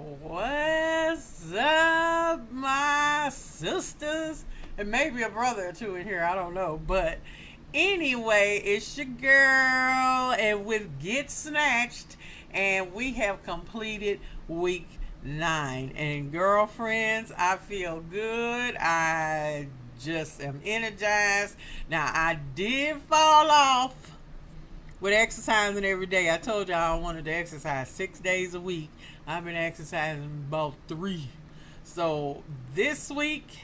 What's up, my sisters? And maybe a brother or two in here, I don't know. But anyway, it's your girl, and with Get Snatched, and we have completed week 9. And girlfriends, I feel good. I just am energized. Now, I did fall off with exercising every day. I told y'all I wanted to exercise 6 days a week. I've been exercising about 3. So this week,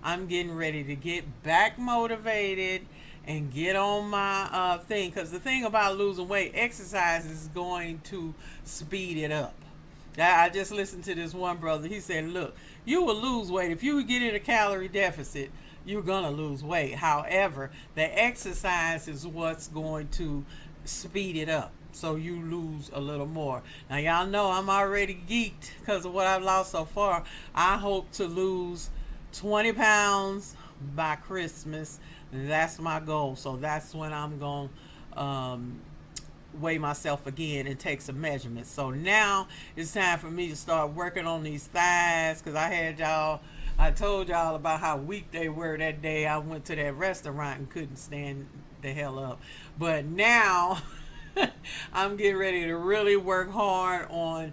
I'm getting ready to get back motivated and get on my thing. Because the thing about losing weight, exercise is going to speed it up. I just listened to this one brother. He said, look, you will lose weight. If you get in a calorie deficit, you're going to lose weight. However, the exercise is what's going to speed it up so you lose a little more. Now, y'all know I'm already geeked because of what I've lost so far. I hope to lose 20 pounds by Christmas. That's my goal. So that's when I'm going to weigh myself again and take some measurements. So now it's time for me to start working on these thighs, because I told y'all about how weak they were that day I went to that restaurant and couldn't stand the hell up. But now I'm getting ready to really work hard on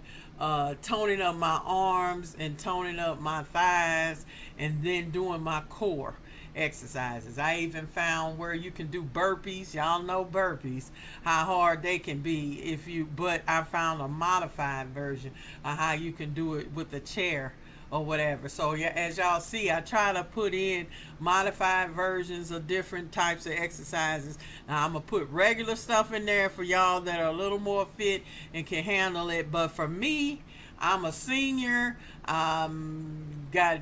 toning up my arms and toning up my thighs, and then doing my core exercises. I even found where you can do burpees. Y'all know burpees, how hard they can be but I found a modified version of how you can do it with a chair or whatever. So yeah, as y'all see, I try to put in modified versions of different types of exercises. Now I'm gonna put regular stuff in there for y'all that are a little more fit and can handle it. But for me, I'm a senior, got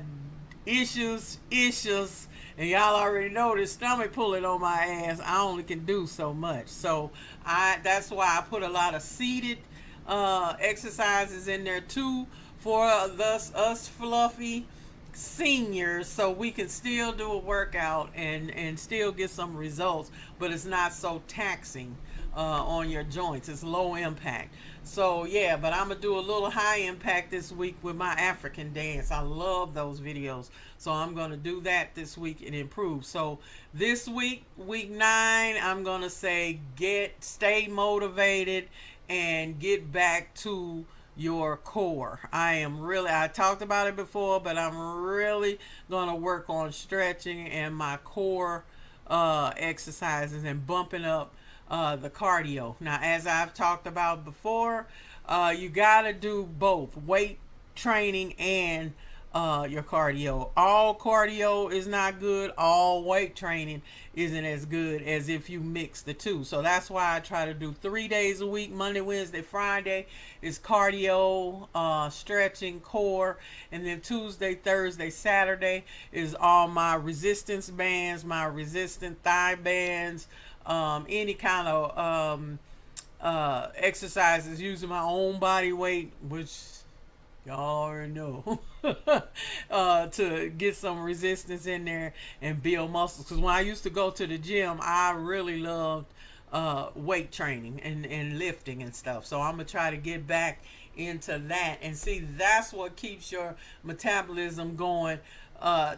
issues, and y'all already know this stomach pulling on my ass. I only can do so much. So that's why I put a lot of seated exercises in there too, for us fluffy seniors, so we can still do a workout and still get some results, but it's not so taxing on your joints. It's low impact. So yeah, but I'm gonna do a little high impact this week with my African dance. I love those videos, so I'm gonna do that this week and improve. So this week, week 9, I'm gonna say stay motivated and get back to your core. I talked about it before, but I'm really gonna work on stretching and my core exercises and bumping up the cardio. Now, as I've talked about before, you gotta do both weight training and your cardio. All cardio is not good. All weight training isn't as good as if you mix the two. So that's why I try to do 3 days a week. Monday, Wednesday, Friday is cardio, stretching, core, and then Tuesday, Thursday, Saturday is all my resistance bands, my resistant thigh bands, any kind of exercises using my own body weight, which y'all already know, to get some resistance in there and build muscles. Because when I used to go to the gym, I really loved weight training and lifting and stuff. So I'm going to try to get back into that. And see, that's what keeps your metabolism going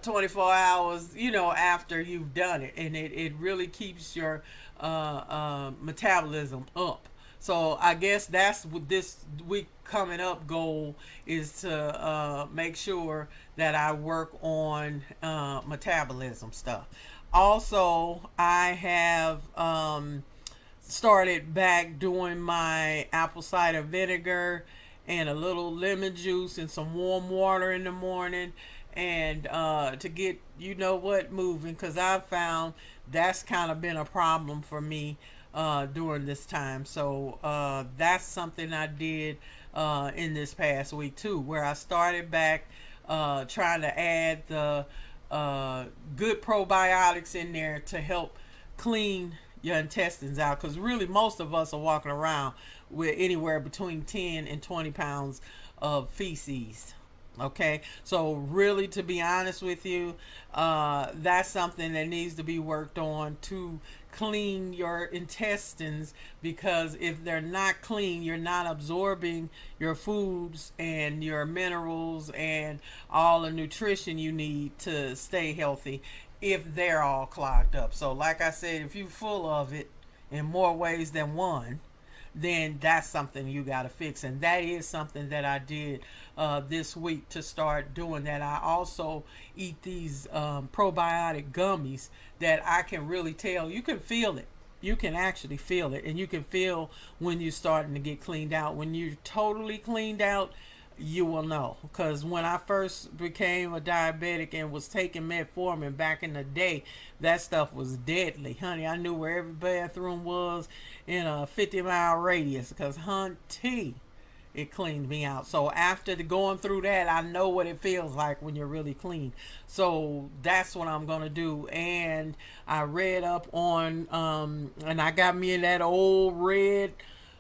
24 hours, after you've done it. And it really keeps your metabolism up. So I guess that's what this week coming up goal is, to make sure that I work on metabolism stuff. Also, I have started back doing my apple cider vinegar and a little lemon juice and some warm water in the morning, and to get moving, because I've found that's kind of been a problem for me during this time. So that's something I did in this past week too, where I started back trying to add the good probiotics in there to help clean your intestines out, because really most of us are walking around with anywhere between 10 and 20 pounds of feces. Okay, so really, to be honest with you, that's something that needs to be worked on to clean your intestines, because if they're not clean, you're not absorbing your foods and your minerals and all the nutrition you need to stay healthy if they're all clogged up. So like I said, if you're full of it in more ways than one, then that's something you got to fix. And that is something that I did this week to start doing that. I also eat these probiotic gummies that I can really tell. You can feel it. You can actually feel it. And you can feel when you're starting to get cleaned out. When you're totally cleaned out, you will know. Because when I first became a diabetic and was taking metformin back in the day, that stuff was deadly, honey. I knew where every bathroom was in a 50-mile radius, because hunty, it cleaned me out. So after going through that, I know what it feels like when you're really clean. So that's what I'm gonna do. And I read up on and I got me in that old red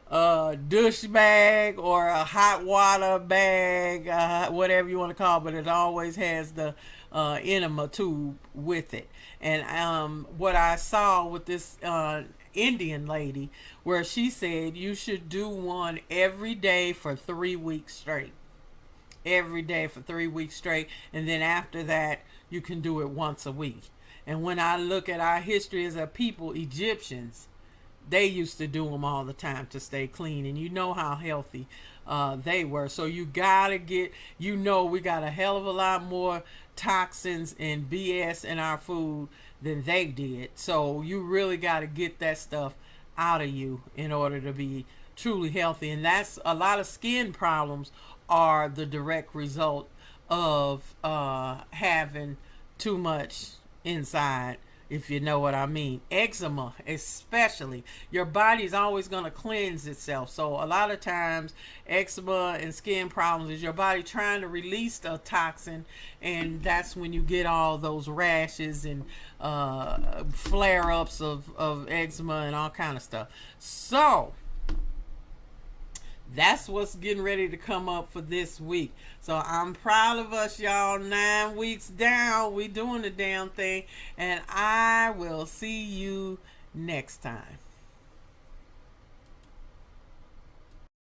douche bag or a hot water bag, whatever you want to call it, but it always has the enema tube with it. And what I saw with this Indian lady, where she said you should do one every day for 3 weeks straight. Every day for 3 weeks straight. And then after that, you can do it once a week. And when I look at our history as a people, Egyptians, they used to do them all the time to stay clean, and you know how healthy they were. So you gotta get, we got a hell of a lot more toxins and BS in our food than they did. So you really got to get that stuff out of you in order to be truly healthy. And that's a lot of skin problems are the direct result of having too much inside, if you know what I mean. Eczema, especially. Your body's always going to cleanse itself. So a lot of times, eczema and skin problems is your body trying to release the toxin, and that's when you get all those rashes and flare-ups of eczema and all kind of stuff. So that's what's getting ready to come up for this week. So I'm proud of us, y'all. 9 weeks down, we doing the damn thing. And I will see you next time.